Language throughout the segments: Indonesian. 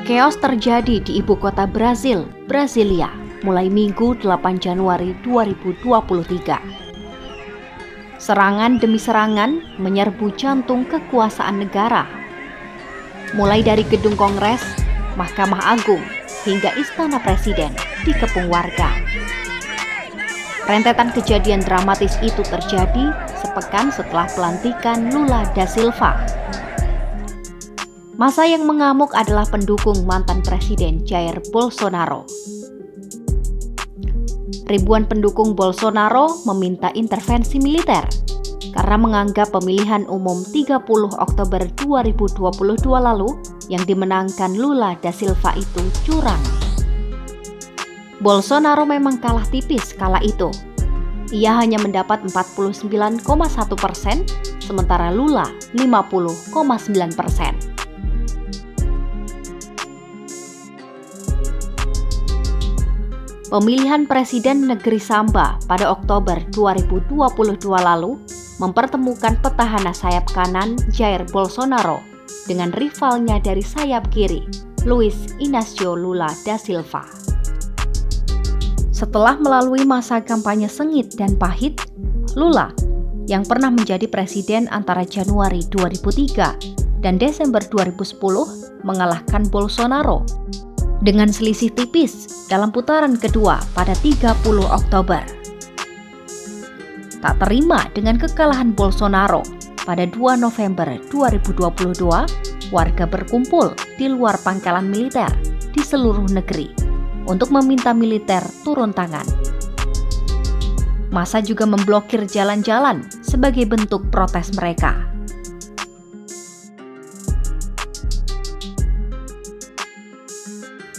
Chaos terjadi di ibu kota Brazil, Brasilia, mulai Minggu 8 Januari 2023. Serangan demi serangan menyerbu jantung kekuasaan negara. Mulai dari gedung Kongres, Mahkamah Agung, hingga Istana Presiden dikepung warga. Rentetan kejadian dramatis itu terjadi sepekan setelah pelantikan Lula da Silva. Massa yang mengamuk adalah pendukung mantan Presiden Jair Bolsonaro. Ribuan pendukung Bolsonaro meminta intervensi militer karena menganggap pemilihan umum 30 Oktober 2022 lalu yang dimenangkan Lula da Silva itu curang. Bolsonaro memang kalah tipis kala itu. Ia hanya mendapat 49,1%, sementara Lula 50,9%. Pemilihan Presiden Negeri Samba pada Oktober 2022 lalu mempertemukan petahana sayap kanan Jair Bolsonaro dengan rivalnya dari sayap kiri, Luiz Inácio Lula da Silva. Setelah melalui masa kampanye sengit dan pahit, Lula yang pernah menjadi presiden antara Januari 2003 dan Desember 2010 mengalahkan Bolsonaro dengan selisih tipis dalam putaran kedua pada 30 Oktober. Tak terima dengan kekalahan Bolsonaro, pada 2 November 2022, warga berkumpul di luar pangkalan militer di seluruh negeri untuk meminta militer turun tangan. Massa juga memblokir jalan-jalan sebagai bentuk protes mereka.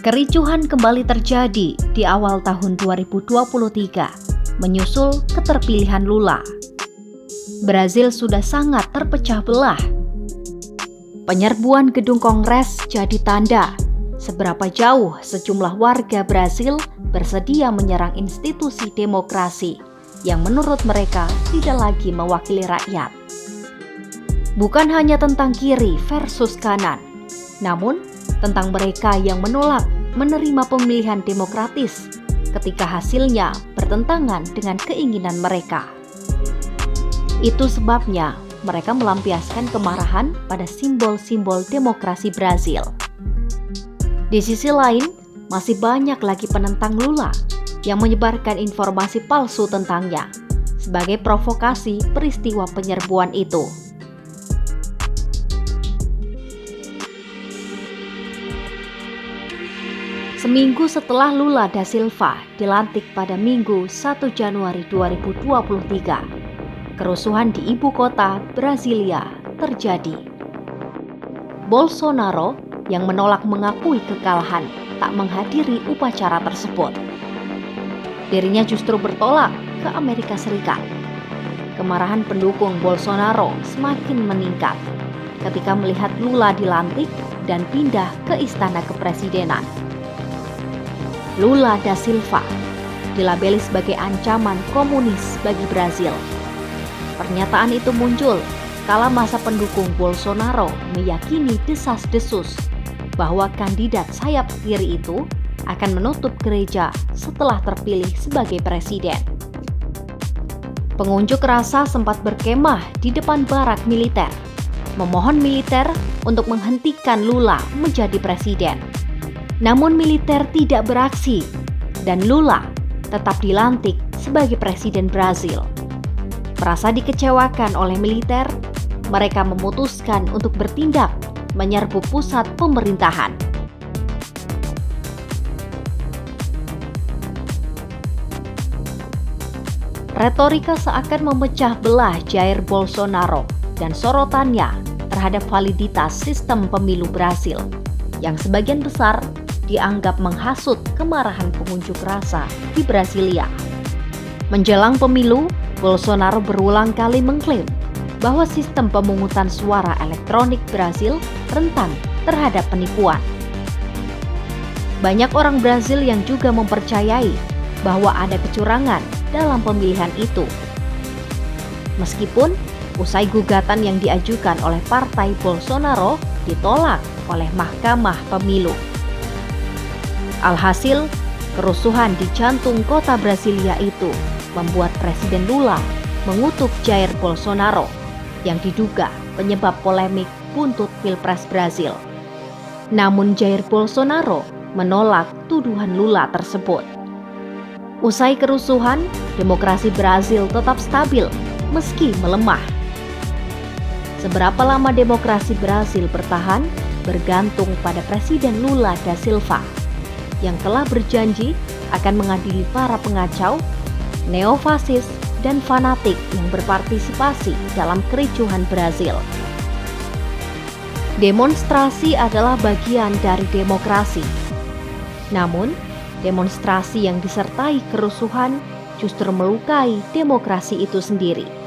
Kericuhan kembali terjadi di awal tahun 2023, menyusul keterpilihan Lula. Brazil sudah sangat terpecah belah. Penyerbuan gedung Kongres jadi tanda seberapa jauh sejumlah warga Brazil bersedia menyerang institusi demokrasi yang menurut mereka tidak lagi mewakili rakyat. Bukan hanya tentang kiri versus kanan, namun tentang mereka yang menolak menerima pemilihan demokratis ketika hasilnya bertentangan dengan keinginan mereka. Itu sebabnya mereka melampiaskan kemarahan pada simbol-simbol demokrasi Brazil. Di sisi lain, masih banyak lagi penentang Lula yang menyebarkan informasi palsu tentangnya sebagai provokasi peristiwa penyerbuan itu. Seminggu setelah Lula da Silva dilantik pada Minggu 1 Januari 2023, kerusuhan di ibu kota Brasilia terjadi. Bolsonaro yang menolak mengakui kekalahan tak menghadiri upacara tersebut. Dirinya justru bertolak ke Amerika Serikat. Kemarahan pendukung Bolsonaro semakin meningkat ketika melihat Lula dilantik dan pindah ke istana kepresidenan. Lula da Silva dilabeli sebagai ancaman komunis bagi Brazil. Pernyataan itu muncul kala masa pendukung Bolsonaro meyakini desas-desus bahwa kandidat sayap kiri itu akan menutup gereja setelah terpilih sebagai presiden. Pengunjuk rasa sempat berkemah di depan barak militer, memohon militer untuk menghentikan Lula menjadi presiden. Namun militer tidak beraksi dan Lula tetap dilantik sebagai presiden Brazil. Merasa dikecewakan oleh militer, mereka memutuskan untuk bertindak menyerbu pusat pemerintahan. Retorika seakan memecah belah Jair Bolsonaro dan sorotannya terhadap validitas sistem pemilu Brazil yang sebagian besar dianggap menghasut kemarahan pengunjuk rasa di Brasilia. Menjelang pemilu, Bolsonaro berulang kali mengklaim bahwa sistem pemungutan suara elektronik Brazil rentan terhadap penipuan. Banyak orang Brazil yang juga mempercayai bahwa ada kecurangan dalam pemilihan itu. Meskipun usai gugatan yang diajukan oleh partai Bolsonaro ditolak oleh Mahkamah Pemilu. Alhasil, kerusuhan di jantung kota Brasilia itu membuat Presiden Lula mengutuk Jair Bolsonaro yang diduga penyebab polemik buntut Pilpres Brasil. Namun Jair Bolsonaro menolak tuduhan Lula tersebut. Usai kerusuhan, demokrasi Brasil tetap stabil meski melemah. Seberapa lama demokrasi Brasil bertahan bergantung pada Presiden Lula da Silva yang telah berjanji akan mengadili para pengacau, neofasis, dan fanatik yang berpartisipasi dalam kericuhan Brasil. Demonstrasi adalah bagian dari demokrasi. Namun, demonstrasi yang disertai kerusuhan justru melukai demokrasi itu sendiri.